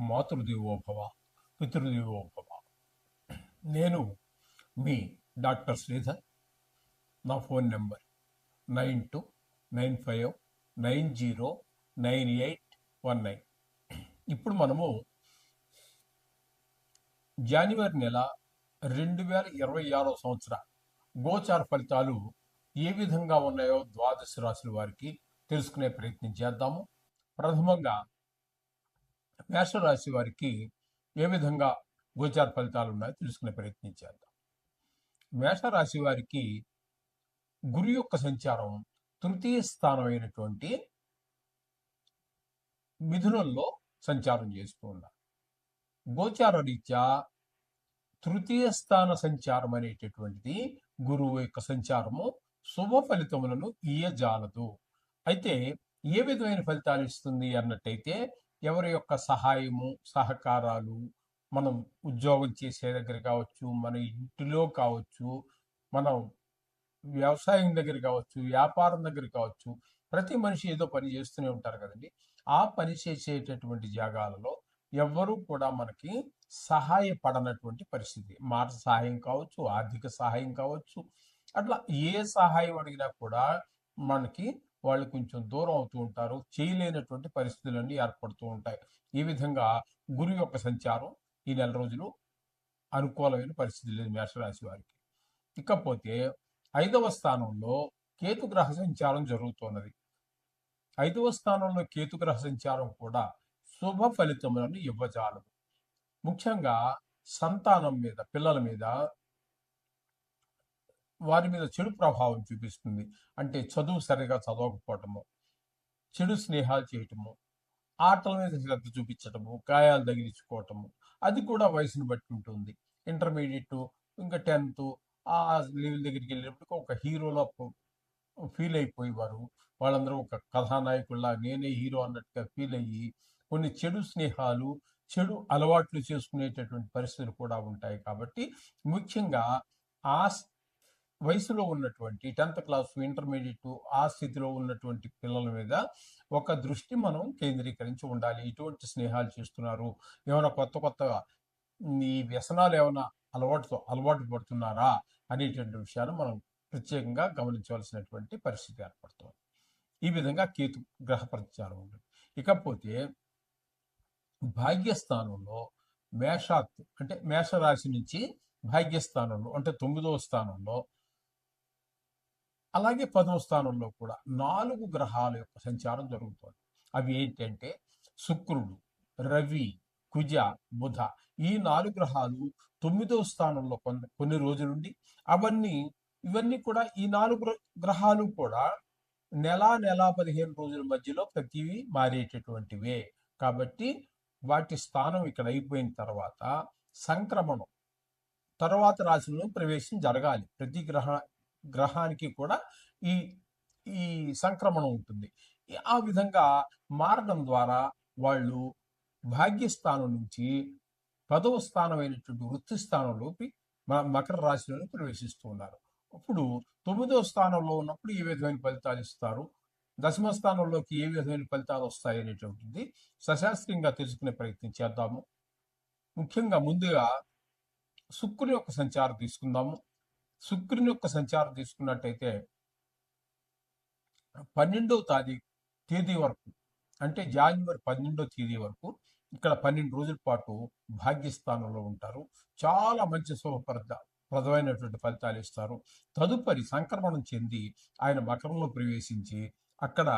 మాతృదేవోభవ, పితృదేవోభవ. నేను మీ డాక్టర్ శ్రీధర్. నా phone number 9295909819. ఇప్పుడు మనము జనవరి నెల 2026 సంవత్సర గోచార ఫలితాలు ఏ విధంగా ఉన్నాయో ద్వాదశ రాశుల వారికి తెలుసుకునే ప్రయత్నం చేద్దాము. ప్రథమంగా మేషరాశి వారికి ఏ విధంగా గోచార ఫలితాలు ఉన్నాయో తెలుసుకునే ప్రయత్నం చేద్దాం. మేషరాశి వారికి గురు యొక్క సంచారం తృతీయ స్థానం అయినటువంటి మిథునంలో సంచారం చేస్తూ ఉన్నారు. గోచార రీత్యా తృతీయ స్థాన సంచారం అనేటటువంటిది గురువు యొక్క సంచారము శుభ ఫలితములను ఇయ్యజాలదు. అయితే ఏ విధమైన ఫలితాలు ఇస్తుంది అన్నట్టయితే ఎవరి యొక్క సహాయము సహకారాలు, మనం ఉద్యోగం చేసే దగ్గర కావచ్చు, మన ఇంటిలో కావచ్చు, మనం వ్యవసాయం దగ్గర కావచ్చు, వ్యాపారం దగ్గర కావచ్చు, ప్రతి మనిషి ఏదో పని చేస్తూనే ఉంటారు కదండి. ఆ పని చేసేటటువంటి జాగాలలో ఎవ్వరూ కూడా మనకి సహాయపడనటువంటి పరిస్థితి. మాట సహాయం కావచ్చు, ఆర్థిక సహాయం కావచ్చు, అట్లా ఏ సహాయం అడిగినా కూడా మనకి వాళ్ళు కొంచెం దూరం అవుతూ ఉంటారు. చేయలేనటువంటి పరిస్థితులన్నీ ఏర్పడుతూ ఉంటాయి. ఈ విధంగా గురు యొక్క సంచారం ఈ నెల రోజులు అనుకూలమైన పరిస్థితి లేదు మేషరాశి వారికి. ఇకపోతే 5వ స్థానంలో కేతుగ్రహ సంచారం జరుగుతున్నది. 5వ స్థానంలో కేతుగ్రహ సంచారం కూడా శుభ ఫలితములను ఇవ్వజాలదు. ముఖ్యంగా సంతానం మీద, పిల్లల మీద, వారి మీద చెడు ప్రభావం చూపిస్తుంది. అంటే చదువు సరిగా చదవకపోవటము, చెడు స్నేహాలు చేయటము, ఆటల మీద శ్రద్ధ చూపించటము, గాయాలు తగిలించుకోవటము, అది కూడా వయసును బట్టి ఉంటుంది. ఇంటర్మీడియట్, ఇంకా 10th ఆ లెవెల్ దగ్గరికి వెళ్ళినప్పటికీ ఒక హీరోలో ఫీల్ అయిపోయేవారు. వాళ్ళందరూ ఒక కథానాయకుల్లా నేనే హీరో అన్నట్టుగా ఫీల్ అయ్యి కొన్ని చెడు స్నేహాలు, చెడు అలవాట్లు చేసుకునేటటువంటి పరిస్థితులు కూడా ఉంటాయి. కాబట్టి ముఖ్యంగా ఆ వయసులో ఉన్నటువంటి 10th క్లాస్, ఇంటర్మీడియట్ ఆ స్థితిలో ఉన్నటువంటి పిల్లల మీద ఒక దృష్టి మనం కేంద్రీకరించి ఉండాలి. ఇటువంటి స్నేహాలు చేస్తున్నారు, ఏమైనా కొత్తగా ఈ వ్యసనాలు ఏమైనా అలవాటు పడుతున్నారా అనేటువంటి విషయాలు మనం ప్రత్యేకంగా గమనించవలసినటువంటి పరిస్థితి ఏర్పడుతుంది. ఈ విధంగా కేతు గ్రహ ప్రచారం ఉంటుంది. ఇకపోతే భాగ్యస్థానంలో అంటే మేషరాశి నుంచి భాగ్యస్థానంలో అంటే 9వ స్థానంలో, అలాగే 10వ స్థానంలో కూడా 4 గ్రహాల యొక్క సంచారం జరుగుతుంది. అవి ఏంటంటే శుక్రుడు, రవి, కుజ, బుధ. ఈ 4 గ్రహాలు 9వ స్థానంలో కొన్ని రోజులుండి ఇవన్నీ కూడా ఈ 4 గ్రహాలు కూడా నెల 15 రోజుల మధ్యలో ప్రతివి మారేటటువంటివే. కాబట్టి వాటి స్థానం ఇక్కడ అయిపోయిన తర్వాత సంక్రమణం తర్వాత రాశిలో ప్రవేశం జరగాలి. ప్రతి గ్రహానికి కూడా ఈ ఈ సంక్రమణం ఉంటుంది. ఆ విధంగా మారడం ద్వారా వాళ్ళు భాగ్యస్థానం నుంచి 10వ స్థానం అయినటువంటి వృత్తి స్థానంలోకి మకర రాశిలోకి ప్రవేశిస్తూ ఉన్నారు. అప్పుడు 9వ స్థానంలో ఉన్నప్పుడు ఏ విధమైన ఫలితాలు ఇస్తారు, 10వ స్థానంలోకి ఏ విధమైన ఫలితాలు వస్తాయి అనేటువంటిది సశాస్త్రీయంగా తెలుసుకునే ప్రయత్నం చేద్దాము. ముఖ్యంగా ముందుగా శుక్రుని యొక్క సంచారం తీసుకుందాము. శుక్రుని యొక్క సంచారం తీసుకున్నట్టయితే 12వ తేదీ వరకు, అంటే జనవరి 12వ తేదీ వరకు ఇక్కడ 12 రోజుల పాటు భాగ్యస్థానంలో ఉంటారు. చాలా మంచి శుభప్రదమైనటువంటి ఫలితాలు ఇస్తారు. తదుపరి సంక్రమణం చెంది ఆయన మకరంలో ప్రవేశించి అక్కడ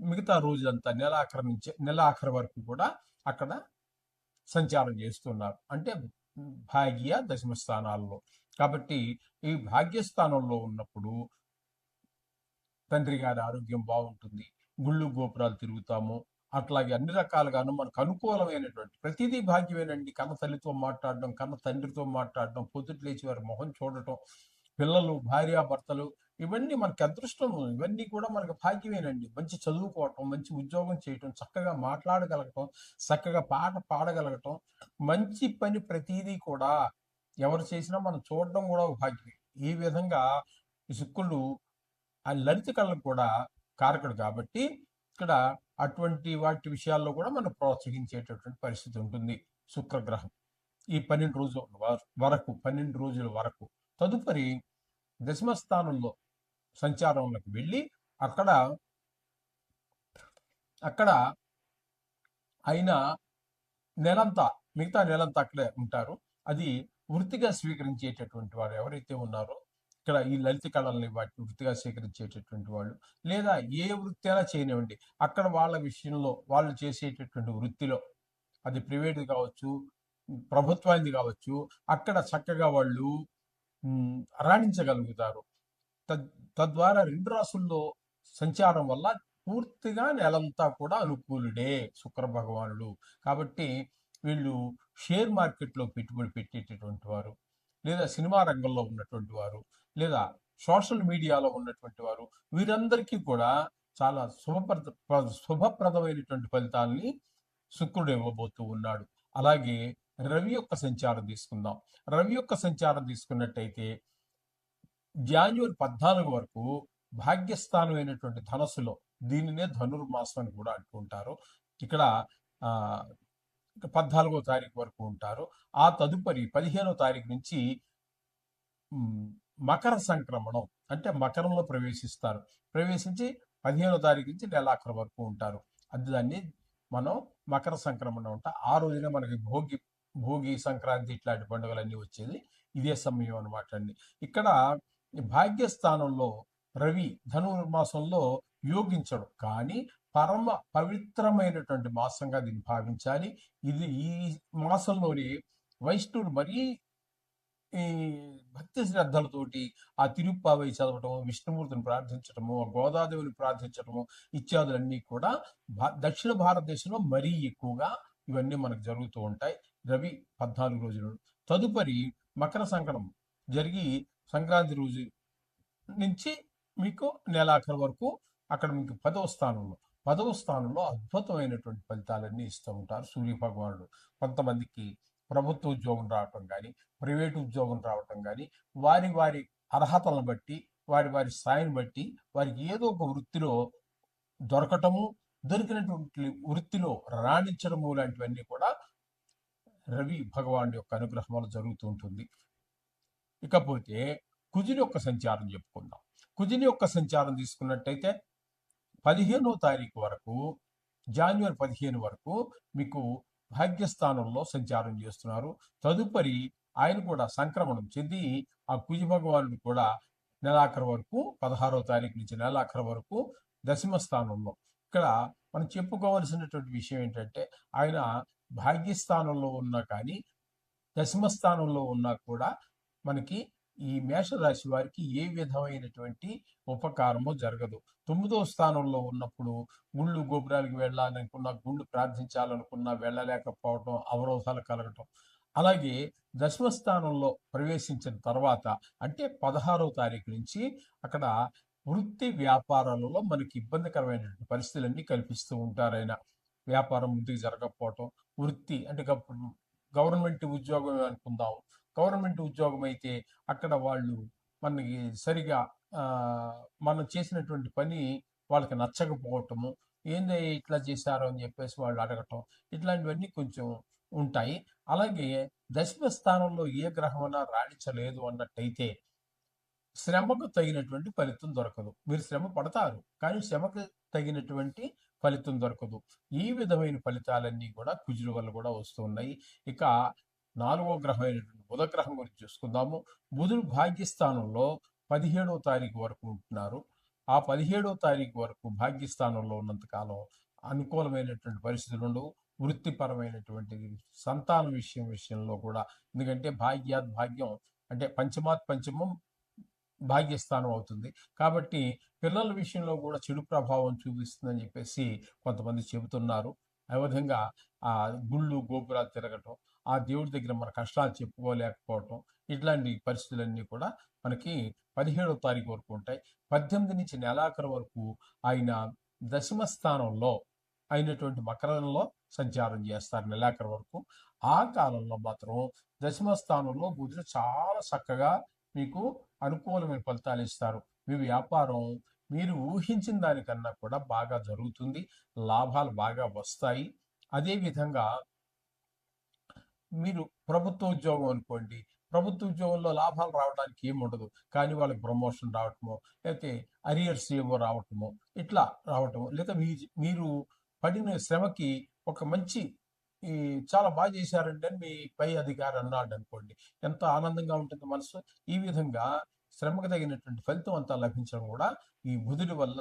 మిగతా రోజులంతా నెల ఆఖరి వరకు కూడా అక్కడ సంచారం చేస్తున్నారు. అంటే భాగ్య 10మ స్థానాల్లో. కాబట్టి ఈ భాగ్యస్థానంలో ఉన్నప్పుడు తండ్రి గారి ఆరోగ్యం బాగుంటుంది, గుళ్ళు గోపురాలు తిరుగుతాము. అట్లాగే అన్ని రకాలుగాను మనకు అనుకూలమైనటువంటి ప్రతిదీ భాగ్యమేనండి. కన్న తల్లితో మాట్లాడడం, కన్న తండ్రితో మాట్లాడడం, పొద్దుట లేచి వారి మొహం చూడటం, పిల్లలు, భార్యాభర్తలు, ఇవన్నీ మనకి అదృష్టం. ఇవన్నీ కూడా మనకు భాగ్యమేనండి. మంచి చదువుకోవటం, మంచి ఉద్యోగం చేయటం, చక్కగా మాట్లాడగలగటం, చక్కగా పాట పాడగలగటం, మంచి పని ప్రతిదీ కూడా ఎవరు చేసినా మనం చూడడం కూడా ఒక భాగ్యమే. ఈ విధంగా ఈ శుక్రుడు ఆ లలిత కళలకు కూడా కారకుడు. కాబట్టి ఇక్కడ అటువంటి వాటి విషయాల్లో కూడా మనం ప్రోత్సహించేటటువంటి పరిస్థితి ఉంటుంది శుక్రగ్రహం ఈ 12 రోజుల వరకు. తదుపరి దశమ స్థానంలో సంచారంలోకి వెళ్ళి అక్కడ అక్కడ ఆయన నెలంతా మిగతా నెలంతా అక్కడే ఉంటారు. అది వృత్తిగా స్వీకరించేటటువంటి వారు ఎవరైతే ఉన్నారో ఇక్కడ ఈ లలిత కళల్ని వాటిని వృత్తిగా స్వీకరించేటటువంటి వాళ్ళు, లేదా ఏ వృత్తి అయినా చేయనివ్వండి, అక్కడ వాళ్ళ విషయంలో వాళ్ళు చేసేటటువంటి వృత్తిలో అది ప్రైవేట్ కావచ్చు, ప్రభుత్వానికి కావచ్చు, అక్కడ చక్కగా వాళ్ళు రాణించగలుగుతారు. తద్ తద్వారా 2 రాసుల్లో సంచారం వల్ల పూర్తిగా నెలంతా కూడా అనుకూలుడే శుక్ర భగవానుడు. కాబట్టి వీళ్ళు షేర్ మార్కెట్‌లో పెట్టుబడి పెట్టేటటువంటి వారు, లేదా సినిమా రంగంలో ఉన్నటువంటి వారు, లేదా సోషల్ మీడియాలో ఉన్నటువంటి వారు, వీరందరికీ కూడా చాలా శుభప్రదమైనటువంటి ఫలితాల్ని శుక్రుడు ఇవ్వబోతూ ఉన్నాడు. అలాగే రవి యొక్క సంచారం తీసుకుందాం. రవి యొక్క సంచారం తీసుకున్నట్టయితే జాన్యువరి 14 వరకు భాగ్యస్థానం అయినటువంటి ధనస్సులో, దీనినే ధనుర్మాసం అని కూడా అంటుంటారు. ఇక్కడ 14వ తారీఖు వరకు ఉంటారు. ఆ తదుపరి 15వ తారీఖు నుంచి మకర సంక్రమణం అంటే మకరంలో ప్రవేశిస్తారు. ప్రవేశించి 15వ తారీఖు నుంచి నెలాఖరు వరకు ఉంటారు. అది దాన్ని మనం మకర సంక్రమణం అంట. ఆ రోజునే మనకి భోగి సంక్రాంతి ఇట్లాంటి పండుగలన్నీ వచ్చేది ఇదే సమయం అనమాట అండి. ఇక్కడ భాగ్యస్థానంలో రవి ధనుర్మాసంలో యోగించడు, కానీ పరమ పవిత్రమైనటువంటి మాసంగా దీన్ని భావించాలి. ఇది ఈ మాసంలోని వైష్ణవుడు మరీ ఈ భక్తి శ్రద్ధలతోటి ఆ తిరుప్పావై చదవటము, విష్ణుమూర్తిని ప్రార్థించటము, గోదాదేవిని ప్రార్థించటము ఇత్యాదులన్నీ కూడా దక్షిణ భారతదేశంలో మరీ ఎక్కువగా ఇవన్నీ మనకు జరుగుతూ ఉంటాయి. రవి 14 రోజులు. తదుపరి మకర సంక్రమణం జరిగి సంక్రాంతి రోజు నుంచి మీకు నెలాఖరు వరకు అక్కడ మీకు 10వ స్థానంలో అద్భుతమైనటువంటి ఫలితాలన్నీ ఇస్తూ ఉంటారు సూర్య భగవానుడు. కొంతమందికి ప్రభుత్వ ఉద్యోగం రావటం కానీ, ప్రైవేట్ ఉద్యోగం రావటం కానీ, వారి వారి అర్హతలను బట్టి, వారి వారి స్థాయిని బట్టి వారికి ఏదో ఒక వృత్తిలో దొరకటము, దొరికినటువంటి వృత్తిలో రాణించడము లాంటివన్నీ కూడా రవి భగవాన్ యొక్క అనుగ్రహం వల్ల జరుగుతూ ఉంటుంది. ఇకపోతే కుజుని యొక్క సంచారం చెప్పుకుందాం. కుజుని యొక్క సంచారం తీసుకున్నట్టయితే 15వ తారీఖు వరకు, జాన్యువరి 15 వరకు మీకు భాగ్యస్థానంలో సంచారం చేస్తున్నారు. తదుపరి ఆయన కూడా సంక్రమణం చెంది ఆ కుజ భగవానుడు కూడా నెలాఖరు వరకు, 16వ తారీఖు నుంచి నెలాఖరు వరకు దశమ స్థానంలో. ఇక్కడ మనం చెప్పుకోవాల్సినటువంటి విషయం ఏంటంటే, ఆయన భాగ్యస్థానంలో ఉన్నా కానీ దశమ స్థానంలో ఉన్నా కూడా మనకి ఈ మేషరాశి వారికి ఏ విధమైనటువంటి ఉపకారమో జరగదు. 9వ స్థానంలో ఉన్నప్పుడు గుళ్ళు గోపురాలకు వెళ్ళాలనుకున్నా, గుళ్ళు ప్రార్థించాలనుకున్నా వెళ్ళలేకపోవడం, అవరోధాలు కలగటం. అలాగే దశమ స్థానంలో ప్రవేశించిన తర్వాత అంటే 16వ తారీఖు నుంచి అక్కడ వృత్తి వ్యాపారాలలో మనకి ఇబ్బందికరమైనటువంటి పరిస్థితులన్నీ కల్పిస్తూ ఉంటారు ఆయన. వ్యాపారం ముందుకు జరగకపోవటం, వృత్తి అంటే గవర్నమెంట్ ఉద్యోగం అనుకుందాం. గవర్నమెంట్ ఉద్యోగం అయితే అక్కడ వాళ్ళు మనకి సరిగా మనం చేసినటువంటి పని వాళ్ళకి నచ్చకపోవటము, ఏంది ఇట్లా చేశారు అని చెప్పేసి వాళ్ళు అడగటం, ఇట్లాంటివన్నీ కొంచెం ఉంటాయి. అలాగే దశమ స్థానంలో ఏ గ్రహమైనా రాణించలేదు అన్నట్టయితే శ్రమకు తగినటువంటి ఫలితం దొరకదు. మీరు శ్రమ పడతారు, కానీ శ్రమకు తగినటువంటి ఫలితం దొరకదు. ఈ విధమైన ఫలితాలన్నీ కూడా కుజుల వల్ల కూడా వస్తూ ఉన్నాయి. ఇక 4వ గ్రహం అయినటువంటి బుధ గ్రహం గురించి చూసుకుందాము. బుధుడు భాగ్యస్థానంలో 17వ తారీఖు వరకు ఉంటున్నారు. ఆ 17వ తారీఖు వరకు భాగ్యస్థానంలో ఉన్నంతకాలం అనుకూలమైనటువంటి పరిస్థితులు ఉండవు. వృత్తిపరమైనటువంటి సంతాన విషయంలో కూడా, ఎందుకంటే భాగ్యం అంటే పంచమం భాగ్యస్థానం అవుతుంది. కాబట్టి పిల్లల విషయంలో కూడా చెడు ప్రభావం చూపిస్తుందని చెప్పేసి కొంతమంది చెబుతున్నారు. ఆ విధంగా ఆ గుళ్ళు గోపురాలు తిరగటం, ఆ దేవుడి దగ్గర మన కష్టాలు చెప్పుకోలేకపోవటం, ఇట్లాంటి పరిస్థితులన్నీ కూడా మనకి 17వ తారీఖు వరకు ఉంటాయి. 18 నుంచి నెలాఖరు వరకు ఆయన దశమ స్థానంలో అయినటువంటి మకరంలో సంచారం చేస్తారు నెలాఖరు వరకు. ఆ కాలంలో మాత్రం దశమ స్థానంలో బుధుడు చాలా చక్కగా మీకు అనుకూలమైన ఫలితాలు ఇస్తారు. మీ వ్యాపారం మీరు ఊహించిన దానికన్నా కూడా బాగా జరుగుతుంది. లాభాలు బాగా వస్తాయి. అదేవిధంగా మీరు ప్రభుత్వ ఉద్యోగం అనుకోండి. ప్రభుత్వ ఉద్యోగంలో లాభాలు రావడానికి ఏముండదు. కానీ వాళ్ళకి ప్రమోషన్ రావటమో, లేతే అరియర్స్ ఏవో రావటమో, ఇట్లా రావటమో, లేదా మీరు పడిన శ్రమకి ఒక మంచి ఈ చాలా బాగా చేశారండి అని మీ పై అధికారి అన్నాడనుకోండి. ఎంత ఆనందంగా ఉంటుంది మనసు. ఈ విధంగా శ్రమకు తగినటువంటి ఫలితం అంతా లభించడం కూడా ఈ బుధుడి వల్ల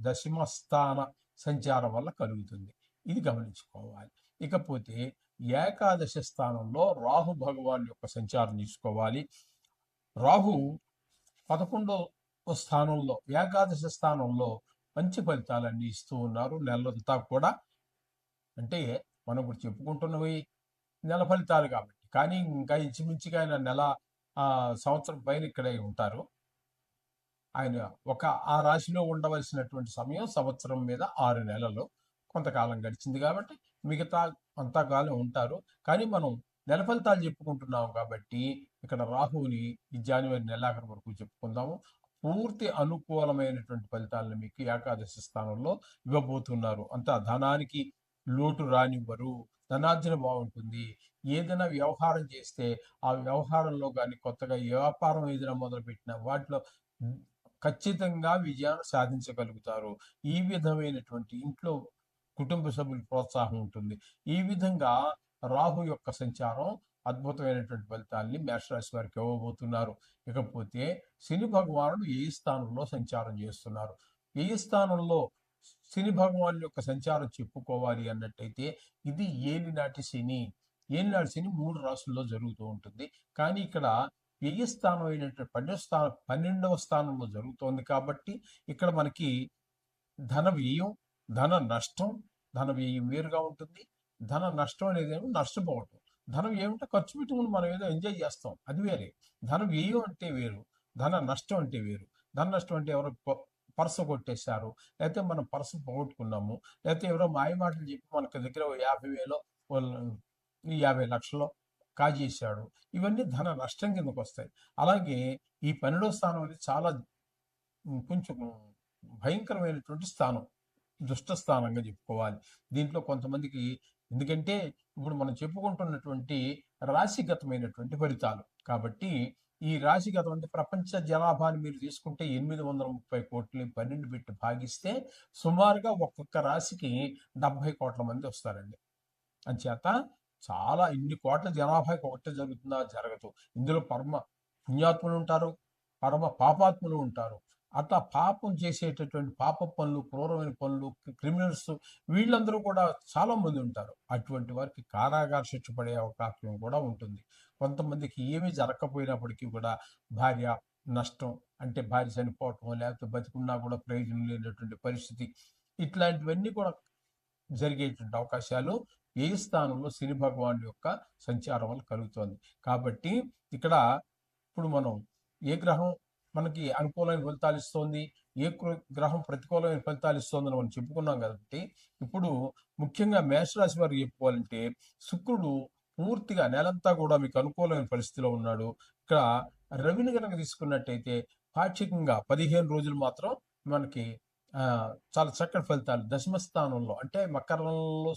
దశమ స్థాన సంచారం వల్ల కలుగుతుంది. ఇది గమనించుకోవాలి. ఇకపోతే ఏకాదశ స్థానంలో రాహు భగవాన్ యొక్క సంచారం తీసుకోవాలి. రాహు 11వ స్థానంలో ఏకాదశ స్థానంలో మంచి ఫలితాలన్నీ ఇస్తూ ఉన్నారు నెలంతా కూడా. అంటే మనం ఇప్పుడు చెప్పుకుంటున్నవి నెల ఫలితాలు కాబట్టి, కానీ ఇంకా ఇంచుమించుగా ఆయన సంవత్సరం పైన ఇక్కడే ఉంటారు. ఆయన ఆ రాశిలో ఉండవలసినటువంటి సమయం సంవత్సరం మీద 6 నెలలు కొంతకాలం గడిచింది కాబట్టి మిగతా అంతా కాలం ఉంటారు. కానీ మనం నెల ఫలితాలు చెప్పుకుంటున్నాం కాబట్టి ఇక్కడ రాహువుని ఈ జనవరి నెలాఖరు వరకు చెప్పుకుందాము. పూర్తి అనుకూలమైనటువంటి ఫలితాలను మీకు ఏకాదశి స్థానంలో ఇవ్వబోతున్నారు. అంతా ధనానికి లోటు రానివ్వరు. ధనార్జన బాగుంటుంది. ఏదైనా వ్యవహారం చేస్తే ఆ వ్యవహారంలో కానీ కొత్తగా వ్యాపారం ఏదైనా మొదలుపెట్టినా వాటిలో ఖచ్చితంగా విజయాన్ని సాధించగలుగుతారు. ఈ విధమైనటువంటి ఇంట్లో కుటుంబ సభ్యుల ప్రోత్సాహం ఉంటుంది. ఈ విధంగా రాహు యొక్క సంచారం అద్భుతమైనటువంటి ఫలితాల్ని మేషరాశి వారికి ఇవ్వబోతున్నారు. ఇకపోతే శని భగవానుడు ఏ స్థానంలో సంచారం చేస్తున్నారు. ఏ స్థానంలో శని భగవాన్ యొక్క సంచారం చెప్పుకోవాలి అన్నట్టయితే ఇది ఏలినాటి శని. ఏలినాటి శని 3 రాసుల్లో జరుగుతూ ఉంటుంది. కానీ ఇక్కడ వ్యయ స్థానం అయినటువంటి 12వ స్థానంలో జరుగుతోంది కాబట్టి ఇక్కడ మనకి ధన వ్యయం, ధన నష్టం, ధన వ్యయం వేరుగా ఉంటుంది. ధన నష్టం అనేది ఏమో నష్టపోవటం. ధనం ఏమంటే ఖర్చు పెట్టుకుని మనం ఏదో ఎంజాయ్ చేస్తాం, అది వేరే. ధన వ్యయం అంటే వేరు, ధన నష్టం అంటే వేరు. ధన నష్టం అంటే ఎవరో పర్సు కొట్టేశారు, లేకపోతే మనం పర్సు పోగొట్టుకున్నాము, లేకపోతే ఎవరో మాయమాటలు చెప్పి మనకి దగ్గర 50,000 50 లక్షలు కాజేశాడు. ఇవన్నీ ధన నష్టం కిందకు వస్తాయి. అలాగే ఈ 12వ స్థానం అనేది చాలా కొంచెం భయంకరమైనటువంటి స్థానం, దుష్ట స్థానంగా చెప్పుకోవాలి. దీంట్లో కొంతమందికి, ఎందుకంటే ఇప్పుడు మనం చెప్పుకుంటున్నటువంటి రాశిగతమైనటువంటి ఫలితాలు కాబట్టి, ఈ రాశిగతం అంటే ప్రపంచ జనాభాని మీరు తీసుకుంటే 830 కోట్లని 12 పెట్టి భాగిస్తే సుమారుగా ఒక్కొక్క రాశికి 70 కోట్ల మంది వస్తారండి. అంచేత చాలా ఇన్ని కోట్ల జనాభాకి ఒకటే జరుగుతుందా? జరగదు. ఇందులో పరమ పుణ్యాత్ములు ఉంటారు, పరమ పాపాత్ములు ఉంటారు. అట్లా పాపం చేసేటటువంటి పాప పనులు, క్రూరమైన పనులు, క్రిమినల్స్ వీళ్ళందరూ కూడా చాలా మంది ఉంటారు. అటువంటి వారికి కారాగార శిక్ష పడే అవకాశం కూడా ఉంటుంది. కొంతమందికి ఏమీ జరగకపోయినప్పటికీ కూడా భార్య నష్టం, అంటే భార్య చనిపోవటం, లేకపోతే బతికున్నా కూడా ప్రయోజనం లేనటువంటి పరిస్థితి, ఇట్లాంటివన్నీ కూడా జరిగేటువంటి అవకాశాలు ఏ స్థానంలో శని భగవాన్ యొక్క సంచారం వల్ల కలుగుతోంది. కాబట్టి ఇక్కడ ఇప్పుడు మనం ఏ గ్రహం మనకి అనుకూలమైన ఫలితాలు ఇస్తోంది, ఏ గ్రహం ప్రతికూలమైన ఫలితాలు ఇస్తోందని మనం చెప్పుకున్నాం కాబట్టి, ఇప్పుడు ముఖ్యంగా మేషరాశి వారికి చెప్పుకోవాలంటే శుక్రుడు పూర్తిగా నెలంతా కూడా మీకు అనుకూలమైన పరిస్థితిలో ఉన్నాడు. ఇక్కడ రవిని కనుక తీసుకున్నట్టయితే పాక్షికంగా 15 రోజులు మాత్రం మనకి చాలా చక్కటి ఫలితాలు దశమ స్థానంలో, అంటే మకరంలో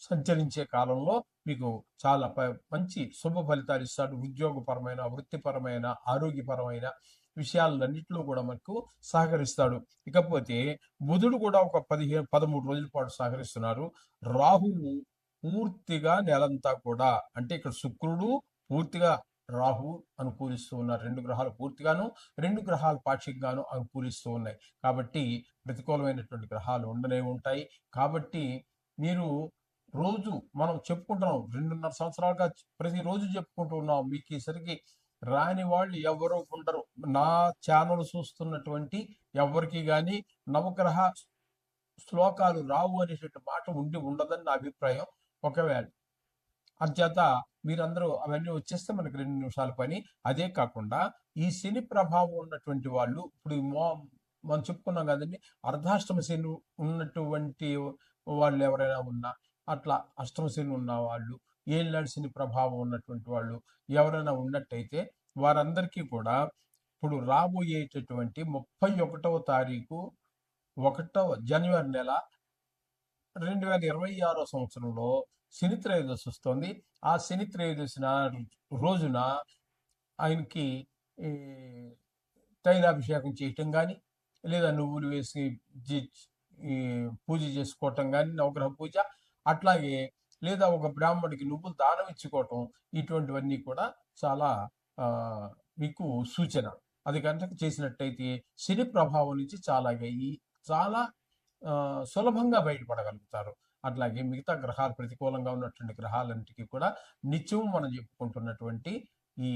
సంచరించే కాలంలో మీకు చాలా మంచి శుభ ఫలితాలు ఇస్తాడు. ఉద్యోగపరమైన, వృత్తిపరమైన, ఆరోగ్యపరమైన విషయాలన్నింటిలో కూడా మనకు సహకరిస్తాడు. ఇకపోతే బుధుడు కూడా ఒక 13 రోజుల పాటు సహకరిస్తున్నారు. రాహువు పూర్తిగా నెలంతా కూడా, అంటే ఇక్కడ శుక్రుడు పూర్తిగా రాహు అనుకూలిస్తూ ఉన్నారు. 2 గ్రహాలు పూర్తిగాను, 2 గ్రహాలు పాక్షికంగాను అనుకూలిస్తూ ఉన్నాయి. కాబట్టి ప్రతికూలమైనటువంటి గ్రహాలు ఉండనే ఉంటాయి. కాబట్టి మీరు రోజు మనం చెప్పుకుంటున్నాం, 2.5 సంవత్సరాలుగా ప్రతిరోజు చెప్పుకుంటూ ఉన్నాం. మీకు ఈసరికి రాని వాళ్ళు ఎవరు ఉండరు. నా ఛానల్ చూస్తున్నటువంటి ఎవరికి కానీ నవగ్రహ శ్లోకాలు రావు అనేటువంటి మాట ఉండదని నా అభిప్రాయం. ఒకవేళ అంచేత మీరందరూ అవన్నీ వచ్చేస్తే మనకి 2 నిమిషాల పని. అదే కాకుండా ఈ శని ప్రభావం ఉన్నటువంటి వాళ్ళు, ఇప్పుడు మనం చెప్పుకున్నాం కదండి, అర్ధాష్టమ శని ఉన్నటువంటి వాళ్ళు ఎవరైనా ఉన్నా, అట్లా అష్టమ శని ఉన్న వాళ్ళు, ఏళ్ళనాడు శని ప్రభావం ఉన్నటువంటి వాళ్ళు ఎవరైనా ఉన్నట్టయితే వారందరికీ కూడా ఇప్పుడు రాబోయేటటువంటి 31వ తారీఖు 1వ జనవరి నెల 2026 సంవత్సరంలో శని త్రయోదశి వస్తుంది. ఆ శని త్రయోదశి రోజున ఆయనకి ఈ, తైలాభిషేకం చేయటం కానీ, లేదా నువ్వులు వేసి ఈ పూజ చేసుకోవటం కానీ, నవగ్రహ పూజ, అట్లాగే లేదా ఒక బ్రాహ్మడికి నువ్వులు దానం ఇచ్చుకోవటం, ఇటువంటివన్నీ కూడా చాలా ఆ, మీకు సూచన. అది కనుక చేసినట్టయితే శని ప్రభావం నుంచి చాలా సులభంగా బయటపడగలుగుతారు. అట్లాగే మిగతా గ్రహాలు, ప్రతికూలంగా ఉన్నటువంటి గ్రహాలన్నిటికీ కూడా నిత్యం మనం చెప్పుకుంటున్నటువంటి ఈ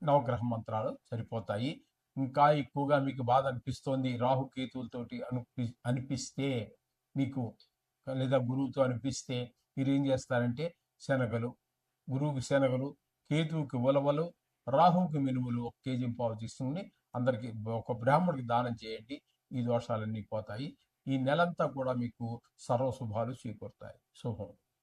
నవగ్రహ మంత్రాలు సరిపోతాయి. ఇంకా ఎక్కువగా మీకు బాధ అనిపిస్తోంది రాహుకేతువులతోటి అనిపిస్తే మీకు, లేదా గురువుతో అనిపిస్తే మీరు ఏం చేస్తారంటే శనగలు, గురువుకి శనగలు, కేతువుకి ఉలవలు, రాహువుకి మినుములు 1 కేజీ పావు తీసుకుని అందరికి ఒక బ్రాహ్మడికి దానం చేయండి. ఈ దోషాలన్నీ పోతాయి. ఈ నెలంతా కూడా మీకు సర్వశుభాలు చేకూరుతాయి. శుభం.